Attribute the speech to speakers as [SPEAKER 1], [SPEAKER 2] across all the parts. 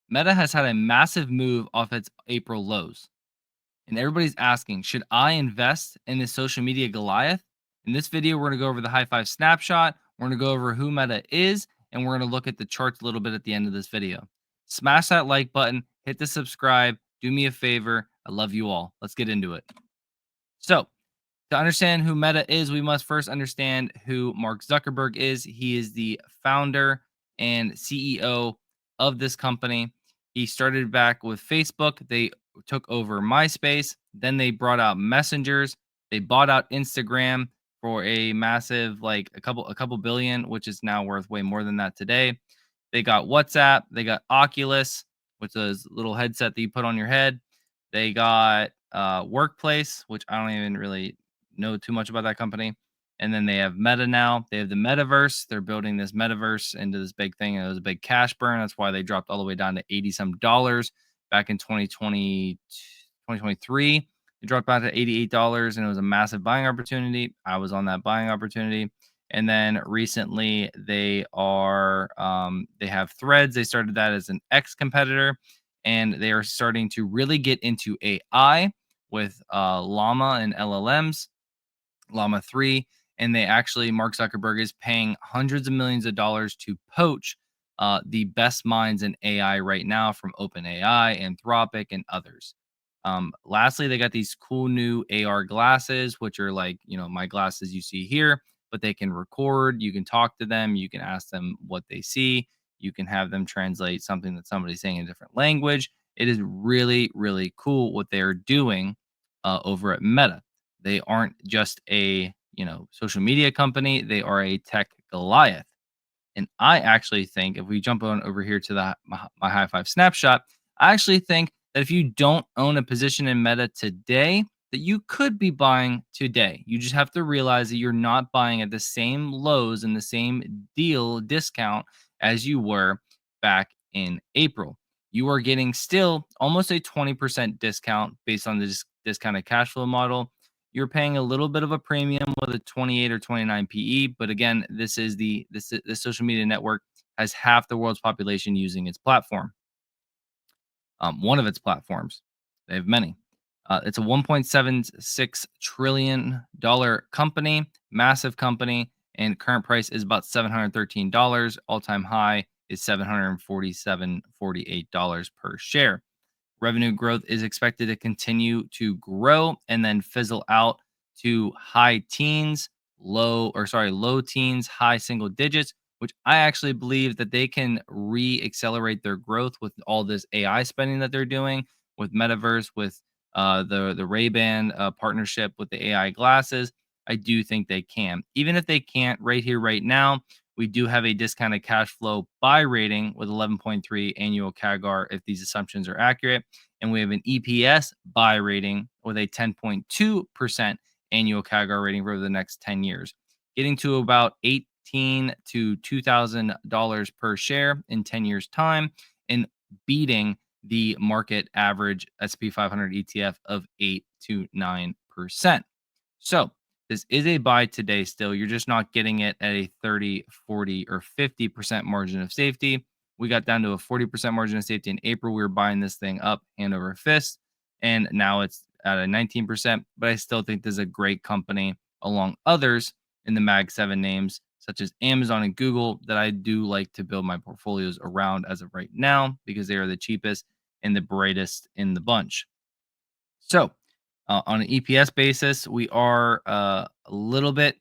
[SPEAKER 1] Meta has had a massive move off its April lows. And everybody's asking, should I invest in this social media Goliath? In this video, we're going to go over the high five snapshot. We're going to go over who Meta is, and we're going to look at the charts a little bit at the end of this video. Smash that like button, hit the subscribe, do me a favor. I love you all. Let's get into it. So, to understand who Meta is, we must first understand who Mark Zuckerberg is. He is the founder and CEO of this company. He started back with Facebook. They took over MySpace. Then they brought out Messengers. They bought out Instagram for a massive, like a couple billion, which is now worth way more than that today. They got WhatsApp. They got Oculus, which is a little headset that you put on your head. They got Workplace, which I don't even really know too much about that company. And then they have Meta now. They have the metaverse. They're building this metaverse into this big thing. And it was a big cash burn. That's why they dropped all the way down to 80 some dollars back in 2023. It dropped back to $88 and it was a massive buying opportunity. I was on that buying opportunity. And then recently they have Threads. They started that as an X competitor and they are starting to really get into AI with Llama and LLMs, Llama 3. And Mark Zuckerberg is paying hundreds of millions of dollars to poach the best minds in AI right now from OpenAI, Anthropic, and others. Lastly, they got these cool new AR glasses, which are like, my glasses you see here, but they can record. You can talk to them. You can ask them what they see. You can have them translate something that somebody's saying in a different language. It is really, really cool what they're doing over at Meta. They aren't just a social media company. They are a tech Goliath. And I actually think if we jump on over here to my high five snapshot, I actually think that if you don't own a position in Meta today, that you could be buying today. You just have to realize that you're not buying at the same lows and the same deal discount as you were back in April. You are getting still almost a 20% discount based on the discounted cash flow model. You're paying a little bit of a premium with a 28 or 29 PE, but again, this social media network has half the world's population using its platform. One of its platforms. They have many. It's a $1.76 trillion company, massive company, and current price is about $713. All-time high is $747.48 per share. Revenue growth is expected to continue to grow and then fizzle out to low teens, high single digits, which I actually believe that they can re-accelerate their growth with all this AI spending that they're doing with metaverse, with the Ray-Ban partnership with the AI glasses. I do think they can. Even if they can't right here, right now, we do have a discounted cash flow buy rating with 11.3 annual CAGR if these assumptions are accurate. And we have an EPS buy rating with a 10.2% annual CAGR rating for the next 10 years, getting to about $18 to $2,000 per share in 10 years' time and beating the market average SP 500 ETF of 8 to 9%. So this is a buy today still. You're just not getting it at a 30, 40, or 50% margin of safety. We got down to a 40% margin of safety in April. We were buying this thing up hand over fist, and now it's at a 19%. But I still think this is a great company, along others in the Mag 7 names, such as Amazon and Google, that I do like to build my portfolios around as of right now because they are the cheapest and the brightest in the bunch. So, on an EPS basis, we are a little bit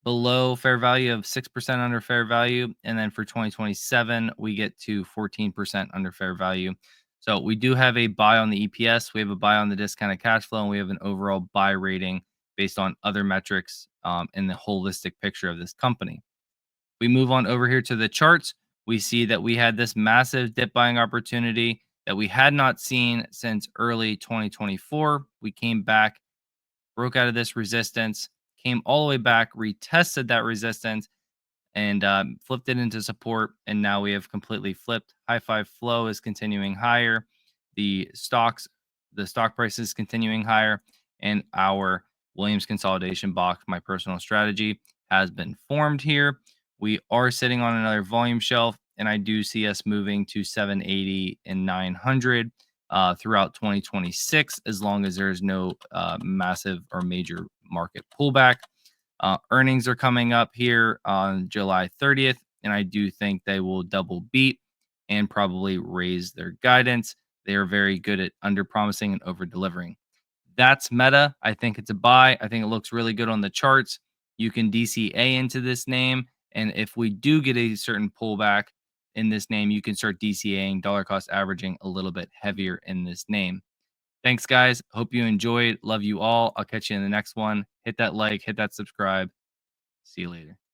[SPEAKER 1] below fair value of 6% under fair value. And then for 2027, we get to 14% under fair value. So we do have a buy on the EPS. We have a buy on the discounted cash flow. And we have an overall buy rating based on other metrics in the holistic picture of this company. We move on over here to the charts. We see that we had this massive dip buying opportunity that we had not seen since early 2024. We came back, broke out of this resistance, came all the way back, retested that resistance, and flipped it into support. And now we have completely flipped. High five flow is continuing higher. The stock price is continuing higher. And our Williams consolidation box, my personal strategy, has been formed here. We are sitting on another volume shelf. and I do see us moving to 780 and 900 throughout 2026, as long as there's no massive or major market pullback. Earnings are coming up here on July 30th, and I do think they will double beat and probably raise their guidance. They are very good at under promising and over delivering. That's Meta. I think it's a buy. I think it looks really good on the charts. You can DCA into this name. And if we do get a certain pullback in this name, you can start DCAing, dollar cost averaging a little bit heavier in this name. Thanks, guys. Hope you enjoyed. Love you all. I'll catch you in the next one. Hit that like, hit that subscribe. See you later.